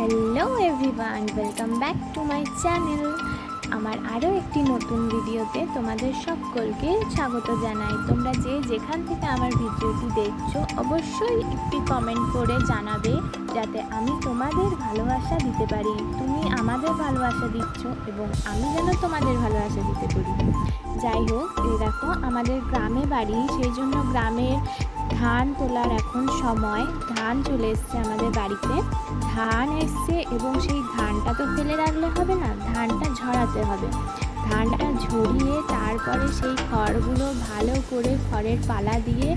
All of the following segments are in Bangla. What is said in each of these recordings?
Hello everyone, welcome back to my channel. আমার আরও একটি নতুন ভিডিওতে তোমাদের সকলকে স্বাগত জানাই। তোমরা যে যেখান থেকে আমার ভিডিওটি দেখছো অবশ্যই একটি কমেন্ট করে জানাবে, যাতে আমি তোমাদের ভালোবাসা দিতে পারি। তুমি আমাদের ভালোবাসা দিচ্ছ এবং আমি যেন তোমাদের ভালোবাসা দিতে পারি। যাই হোক, এই দেখো আমাদের গ্রামে বাড়ি, সেই জন্য গ্রামের ধান তোলার এখন সময়। ধান চলে এসছে আমাদের বাড়িতে, ধান এসছে এবং সেই ধানটা তো ফেলে রাখলে হবে না, ধানটা ঝরাতে হবে। ধানটা ঝরিয়ে তারপরে সেই খড়গুলো ভালো করে খড়ের পালা দিয়ে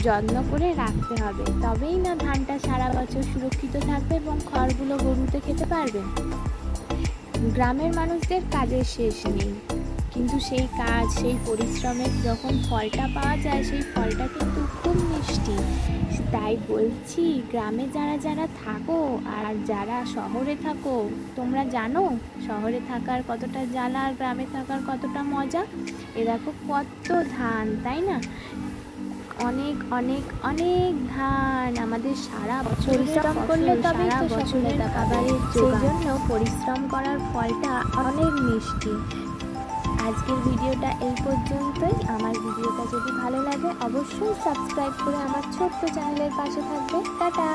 যত্ন করে রাখতে হবে, তবেই না ধানটা সারা বছর সুরক্ষিত থাকবে এবং খড়গুলো গরুতে খেতে পারবে। গ্রামের মানুষদের কাজের শেষ নেই, কিন্তু সেই কাজ, সেই পরিশ্রমের যখন ফলটা পাওয়া যায়, সেই ফলটা কিন্তু খুব মিষ্টি। তাই বলছি, গ্রামে যারা যারা থাকো আর যারা শহরে থাকো, তোমরা জানো শহরে থাকার কতটা জ্বালা আর গ্রামে থাকার কতটা মজা। এ দেখো কত ধান, তাই না? অনেক অনেক অনেক ধান, আমাদের সারা বছর পরিশ্রম করলে তবেই তো বছরের খাবারের জোগান। সেই জন্য পরিশ্রম করার ফলটা অনেক মিষ্টি। আজকের ভিডিওটা এই পর্যন্তই। আমার ভিডিওটা যদি ভালো লাগে অবশ্যই সাবস্ক্রাইব করে আমার ছোট্ট চ্যানেলের পাশে থাকবে। টাটা।